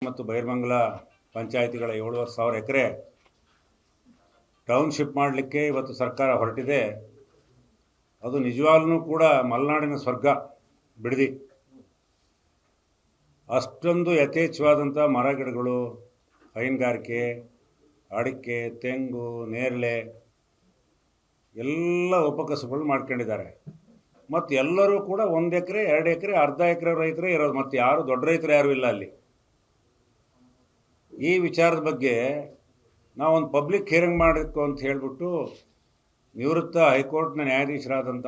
ಮತ್ತು ಬೈರ್ಮಂಗಲ ಪಂಚಾಯಿತಿಗಳ 7,500 ಎಕರೆ ಟೌನ್ಶಿಪ್ ಮಾಡಲಿಕ್ಕೆ ಇವತ್ತು ಸರ್ಕಾರ ಹೊರಟಿದೆ. ಅದು ನಿಜವಾಗ್ಲೂ ಕೂಡ ಮಲೆನಾಡಿನ ಸ್ವರ್ಗ ಬಿಡದಿ. ಅಷ್ಟೊಂದು ಯಥೇಚ್ಛವಾದಂಥ ಮರಗಿಡಗಳು, ಹೈನುಗಾರಿಕೆ, ಅಡಿಕೆ, ತೆಂಗು, ನೇರಳೆ ಎಲ್ಲ ಉಪಕಸಬುಗಳು ಮಾಡ್ಕೊಂಡಿದ್ದಾರೆ. ಮತ್ತು ಎಲ್ಲರೂ ಕೂಡ 1 ಎಕರೆ 2 ಎಕರೆ ಅರ್ಧ ಎಕರೆ ರೈತರೇ ಇರೋದು, ಮತ್ತು ಯಾರು ದೊಡ್ಡ ರೈತರು ಯಾರೂ ಇಲ್ಲ ಅಲ್ಲಿ. ಈ ವಿಚಾರದ ಬಗ್ಗೆ ನಾವೊಂದು ಪಬ್ಲಿಕ್ ಹಿಯರಿಂಗ್ ಮಾಡಬೇಕು ಅಂತ ಹೇಳಿಬಿಟ್ಟು ನಿವೃತ್ತ ಹೈಕೋರ್ಟ್ನ ನ್ಯಾಯಾಧೀಶರಾದಂಥ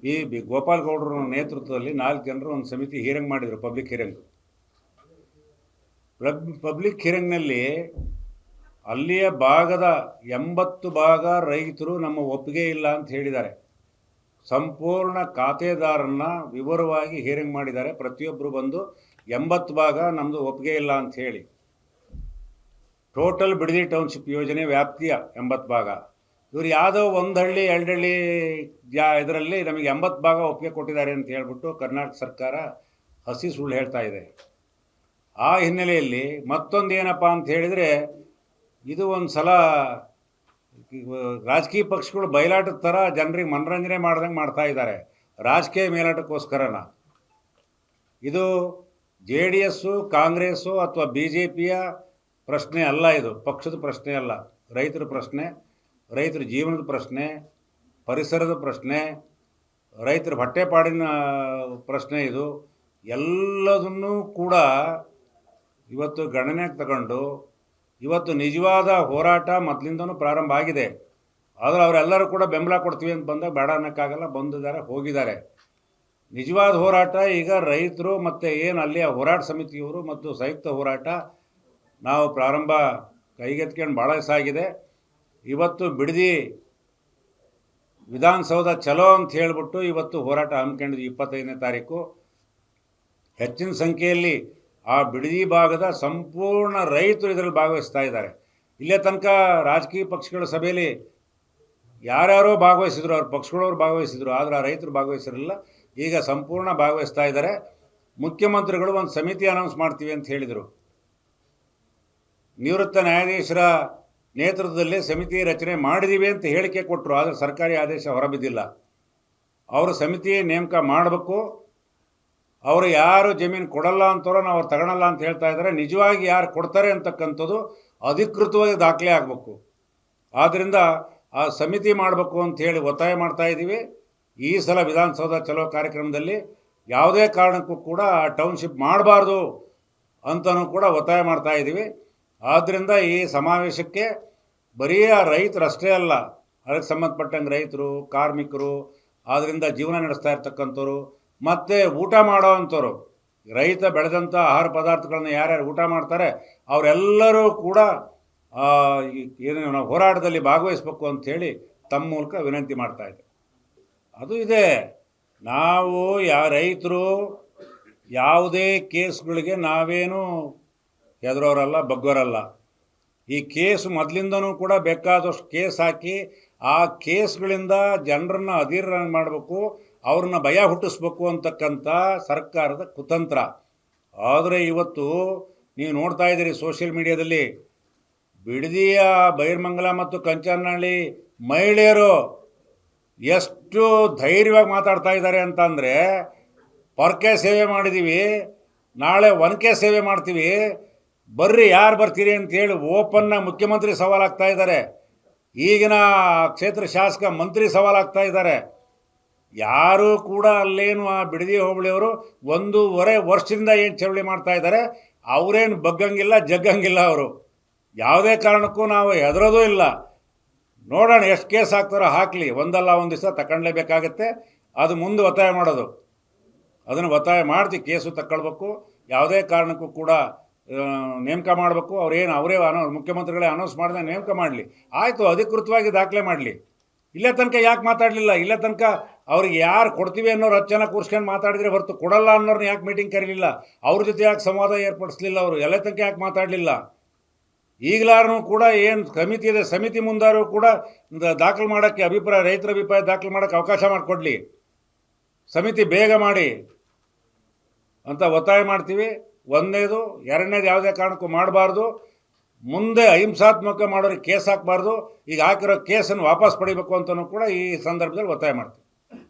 ಬಿ ಗೋಪಾಲ್ ಗೌಡರ ನೇತೃತ್ವದಲ್ಲಿ 4 ಜನರು ಒಂದು ಸಮಿತಿ ಹಿಯರಿಂಗ್ ಮಾಡಿದರು. ಪಬ್ಲಿಕ್ ಹಿಯರಿಂಗ್ನಲ್ಲಿ ಅಲ್ಲಿಯ ಭಾಗದ 80 ಭಾಗ ರೈತರು ನಮ್ಮ ಒಪ್ಪಿಗೆ ಇಲ್ಲ ಅಂತ ಹೇಳಿದ್ದಾರೆ. ಸಂಪೂರ್ಣ ಖಾತೆದಾರನ್ನ ವಿವರವಾಗಿ ಹಿಯರಿಂಗ್ ಮಾಡಿದ್ದಾರೆ. ಪ್ರತಿಯೊಬ್ಬರು ಬಂದು 80 ಭಾಗ ನಮ್ಮದು ಒಪ್ಪಿಗೆ ಇಲ್ಲ ಅಂತ ಹೇಳಿ, ಟೋಟಲ್ ಬಿಡದಿ ಟೌನ್ಶಿಪ್ ಯೋಜನೆ ವ್ಯಾಪ್ತಿಯ 80 ಭಾಗ. ಇವರು ಯಾವುದೋ 1 ಹಳ್ಳಿ 2 ಹಳ್ಳಿ ಇದರಲ್ಲಿ ನಮಗೆ 80 ಭಾಗ ಒಪ್ಪಿಗೆ ಕೊಟ್ಟಿದ್ದಾರೆ ಅಂತ ಹೇಳ್ಬಿಟ್ಟು ಕರ್ನಾಟಕ ಸರ್ಕಾರ ಹಸಿ ಸುಳ್ಳು ಹೇಳ್ತಾ ಇದೆ. ಆ ಹಿನ್ನೆಲೆಯಲ್ಲಿ ಮತ್ತೊಂದು ಏನಪ್ಪ ಅಂತ ಹೇಳಿದರೆ, ಇದು ಒಂದು ಸಲ ರಾಜಕೀಯ ಪಕ್ಷಗಳು ಬಯಲಾಟದ ಥರ ಜನರಿಗೆ ಮನರಂಜನೆ ಮಾಡ್ದಂಗೆ ಮಾಡ್ತಾ ಇದ್ದಾರೆ, ರಾಜಕೀಯ ಮೇಲಾಟಕ್ಕೋಸ್ಕರನ. ಇದು JDS, ಕಾಂಗ್ರೆಸ್ಸು ಅಥವಾ BJPಯ ಪ್ರಶ್ನೆ ಅಲ್ಲ, ಇದು ಪಕ್ಷದ ಪ್ರಶ್ನೆ ಅಲ್ಲ. ರೈತರ ಪ್ರಶ್ನೆ, ರೈತರ ಜೀವನದ ಪ್ರಶ್ನೆ, ಪರಿಸರದ ಪ್ರಶ್ನೆ, ರೈತರ ಹೊಟ್ಟೆಪಾಡಿನ ಪ್ರಶ್ನೆ. ಇದು ಎಲ್ಲದನ್ನೂ ಕೂಡ ಇವತ್ತು ಗಣನೆಗೆ ತಗೊಂಡು ಇವತ್ತು ನಿಜವಾದ ಹೋರಾಟ ಮೊದಲಿಂದನೂ ಪ್ರಾರಂಭ ಆಗಿದೆ. ಆದರೆ ಅವರೆಲ್ಲರೂ ಕೂಡ ಬೆಂಬಲ ಕೊಡ್ತೀವಿ ಅಂತ ಬಂದಾಗ ಬೇಡ ಅನ್ನೋಕ್ಕಾಗಲ್ಲ, ಬಂದಿದ್ದಾರೆ, ಹೋಗಿದ್ದಾರೆ. ನಿಜವಾದ ಹೋರಾಟ ಈಗ ರೈತರು ಮತ್ತು ಏನು ಅಲ್ಲಿಯ ಹೋರಾಟ ಸಮಿತಿಯವರು ಮತ್ತು ಸಂಯುಕ್ತ ಹೋರಾಟ ನಾವು ಪ್ರಾರಂಭ ಕೈಗೆತ್ಕೊಂಡು ಭಾಳ ದಿವಸ ಆಗಿದೆ. ಇವತ್ತು ಬಿಡದಿ ವಿಧಾನಸೌಧ ಚಲೋ ಅಂತ ಹೇಳಿಬಿಟ್ಟು ಇವತ್ತು ಹೋರಾಟ ಹಮ್ಮಿಕೊಂಡಿದ್ದು 25ನೇ ತಾರೀಕು. ಹೆಚ್ಚಿನ ಸಂಖ್ಯೆಯಲ್ಲಿ ಆ ಬಿಡದಿ ಭಾಗದ ಸಂಪೂರ್ಣ ರೈತರು ಇದರಲ್ಲಿ ಭಾಗವಹಿಸ್ತಾ ಇದ್ದಾರೆ. ಇಲ್ಲೇ ತನಕ ರಾಜಕೀಯ ಪಕ್ಷಗಳ ಸಭೆಯಲ್ಲಿ ಯಾರ್ಯಾರೋ ಭಾಗವಹಿಸಿದ್ರು, ಅವ್ರ ಪಕ್ಷಗಳವ್ರು ಭಾಗವಹಿಸಿದ್ರು, ಆದರೆ ಆ ರೈತರು ಭಾಗವಹಿಸಿರಲಿಲ್ಲ. ಈಗ ಸಂಪೂರ್ಣ ಭಾಗವಹಿಸ್ತಾ ಇದ್ದಾರೆ. ಮುಖ್ಯಮಂತ್ರಿಗಳು ಒಂದು ಸಮಿತಿ ಅನೌನ್ಸ್ ಮಾಡ್ತೀವಿ ಅಂತ ಹೇಳಿದರು. ನಿವೃತ್ತ ನ್ಯಾಯಾಧೀಶರ ನೇತೃತ್ವದಲ್ಲಿ ಸಮಿತಿ ರಚನೆ ಮಾಡಿದ್ದೀವಿ ಅಂತ ಹೇಳಿಕೆ ಕೊಟ್ಟರು, ಆದರೆ ಸರ್ಕಾರಿ ಆದೇಶ ಹೊರಬಿದ್ದಿಲ್ಲ. ಅವರು ಸಮಿತಿ ನೇಮಕ ಮಾಡಬೇಕು. ಅವರು ಯಾರು ಜಮೀನು ಕೊಡಲ್ಲ ಅಂತವ್ರೋ ನಾವು ಅವ್ರು ತಗೊಳಲ್ಲ ಅಂತ ಹೇಳ್ತಾ ಇದ್ದಾರೆ. ನಿಜವಾಗಿ ಯಾರು ಕೊಡ್ತಾರೆ ಅಂತಕ್ಕಂಥದ್ದು ಅಧಿಕೃತವಾಗಿ ದಾಖಲೆ ಆಗಬೇಕು. ಆದ್ದರಿಂದ ಆ ಸಮಿತಿ ಮಾಡಬೇಕು ಅಂತ ಹೇಳಿ ಒತ್ತಾಯ ಮಾಡ್ತಾ ಇದ್ದೀವಿ. ಈ ಸಲ ವಿಧಾನಸೌಧ ಚಲೋ ಕಾರ್ಯಕ್ರಮದಲ್ಲಿ ಯಾವುದೇ ಕಾರಣಕ್ಕೂ ಕೂಡ ಟೌನ್ಶಿಪ್ ಮಾಡಬಾರ್ದು ಅಂತಲೂ ಕೂಡ ಒತ್ತಾಯ ಮಾಡ್ತಾ ಇದ್ದೀವಿ. ಆದ್ದರಿಂದ ಈ ಸಮಾವೇಶಕ್ಕೆ ಬರೀ ರೈತರಷ್ಟೇ ಅಲ್ಲ, ಅದಕ್ಕೆ ಸಂಬಂಧಪಟ್ಟಂಗೆ ರೈತರು, ಕಾರ್ಮಿಕರು, ಆದ್ದರಿಂದ ಜೀವನ ನಡೆಸ್ತಾ ಇರ್ತಕ್ಕಂಥವ್ರು, ಮತ್ತು ಊಟ ಮಾಡೋ ಅಂಥವ್ರು, ರೈತ ಬೆಳೆದಂಥ ಆಹಾರ ಪದಾರ್ಥಗಳನ್ನ ಯಾರ್ಯಾರು ಊಟ ಮಾಡ್ತಾರೆ ಅವರೆಲ್ಲರೂ ಕೂಡ ಏನು ನಾವು ಹೋರಾಟದಲ್ಲಿ ಭಾಗವಹಿಸಬೇಕು ಅಂಥೇಳಿ ತಮ್ಮ ಮೂಲಕ ವಿನಂತಿ ಮಾಡ್ತಾ ಇದೆ. ಅದು ಇದೆ, ನಾವು ರೈತರು ಯಾವುದೇ ಕೇಸ್ಗಳಿಗೆ ನಾವೇನು ಹೆದರೋರಲ್ಲ, ಬಗ್ಗೋರಲ್ಲ. ಈ ಕೇಸ್ ಮೊದಲಿಂದನೂ ಕೂಡ ಬೇಕಾದಷ್ಟು ಕೇಸ್ ಹಾಕಿ ಆ ಕೇಸ್ಗಳಿಂದ ಜನರನ್ನು ಅಧೀರ ಮಾಡಬೇಕು, ಅವ್ರನ್ನ ಭಯ ಹುಟ್ಟಿಸ್ಬೇಕು ಅಂತಕ್ಕಂಥ ಸರ್ಕಾರದ ಕುತಂತ್ರ. ಆದರೆ ಇವತ್ತು ನೀವು ನೋಡ್ತಾ ಇದ್ದೀರಿ ಸೋಷಿಯಲ್ ಮೀಡಿಯಾದಲ್ಲಿ, ಬಿಡದಿಯ ಬೈರ್ಮಂಗಲ ಮತ್ತು ಕಂಚನಹಳ್ಳಿ ಮಹಿಳೆಯರು ಎಷ್ಟು ಧೈರ್ಯವಾಗಿ ಮಾತಾಡ್ತಾ ಇದ್ದಾರೆ ಅಂತಂದರೆ, ಪೊರಕೆ ಸೇವೆ ಮಾಡಿದ್ದೀವಿ, ನಾಳೆ ಒನಕೆ ಸೇವೆ ಮಾಡ್ತೀವಿ, ಬರ್ರಿ ಯಾರು ಬರ್ತೀರಿ ಅಂತೇಳಿ ಓಪನ್ನಾಗಿ ಮುಖ್ಯಮಂತ್ರಿ ಸವಾಲಾಗ್ತಾ ಇದ್ದಾರೆ. ಈಗಿನ ಕ್ಷೇತ್ರ ಶಾಸಕ ಮಂತ್ರಿ ಸವಾಲಾಗ್ತಾ ಇದ್ದಾರೆ. ಯಾರೂ ಕೂಡ ಅಲ್ಲೇನು ಆ ಬಿಡದಿ ಹೋಬಳಿಯವರು 1.5 ವರ್ಷದಿಂದ ಏನು ಚಳವಳಿ ಮಾಡ್ತಾ ಇದ್ದಾರೆ, ಅವರೇನು ಬಗ್ಗಂಗಿಲ್ಲ, ಜಗ್ಗಂಗಿಲ್ಲ. ಅವರು ಯಾವುದೇ ಕಾರಣಕ್ಕೂ ನಾವು ಹೆದರೋದೂ ಇಲ್ಲ. ನೋಡೋಣ ಎಷ್ಟು ಕೇಸ್ ಹಾಕ್ತಾರೋ ಹಾಕಲಿ, ಒಂದಲ್ಲ ಒಂದು ದಿವಸ ತಗೊಳ್ಳೇಬೇಕಾಗತ್ತೆ. ಅದು ಮುಂದೆ ಒತ್ತಾಯ ಮಾಡೋದು, ಅದನ್ನು ಒತ್ತಾಯ ಮಾಡ್ತೀವಿ. ಕೇಸು ತಗೊಳ್ಬೇಕು, ಯಾವುದೇ ಕಾರಣಕ್ಕೂ ಕೂಡ ನೇಮಕ ಮಾಡಬೇಕು. ಅವರೇ ಮುಖ್ಯಮಂತ್ರಿಗಳೇ ಅನೌನ್ಸ್ ಮಾಡಿದಾಗ ನೇಮಕ ಮಾಡಲಿ, ಆಯಿತು, ಅಧಿಕೃತವಾಗಿ ದಾಖಲೆ ಮಾಡಲಿ. ಇಲ್ಲೇ ತನಕ ಯಾಕೆ ಮಾತಾಡಲಿಲ್ಲ? ಇಲ್ಲೇ ತನಕ ಅವ್ರಿಗೆ ಯಾರು ಕೊಡ್ತೀವಿ ಅನ್ನೋರು 10 ಜನ ಕೂರ್ಸ್ಕೊಂಡು ಮಾತಾಡಿದರೆ ಹೊರತು ಕೊಡಲ್ಲ ಅನ್ನೋರನ್ನ ಯಾಕೆ ಮೀಟಿಂಗ್ ಕರೀಲಿಲ್ಲ? ಅವ್ರ ಜೊತೆ ಯಾಕೆ ಸಂವಾದ ಏರ್ಪಡಿಸಲಿಲ್ಲ? ಅವರು ಎಲ್ಲ ತನಕ ಯಾಕೆ ಮಾತಾಡಲಿಲ್ಲ? ಈಗಲಾರು ಕೂಡ ಏನು ಸಮಿತಿ ಇದೆ, ಸಮಿತಿ ಮುಂದಾರು ಕೂಡ ದಾಖಲೆ ಮಾಡೋಕ್ಕೆ ರೈತರ ಅಭಿಪ್ರಾಯ ದಾಖಲೆ ಮಾಡೋಕ್ಕೆ ಅವಕಾಶ ಮಾಡಿಕೊಡ್ಲಿ, ಸಮಿತಿ ಬೇಗ ಮಾಡಿ ಅಂತ ಒತ್ತಾಯ ಮಾಡ್ತೀವಿ. ಒಂದನೇದು. ಎರಡನೇದು ಯಾವುದೇ ಕಾರಣಕ್ಕೂ ಮಾಡಬಾರ್ದು. ಮುಂದೆ ಅಹಿಂಸಾತ್ಮಕ ಮಾಡೋರಿಗೆ ಕೇಸ್ ಹಾಕಬಾರ್ದು. ಈಗ ಹಾಕಿರೋ ಕೇಸನ್ನು ವಾಪಸ್ ಪಡಿಬೇಕು ಅಂತಲೂ ಕೂಡ ಈ ಸಂದರ್ಭದಲ್ಲಿ ಒತ್ತಾಯ ಮಾಡ್ತೀವಿ.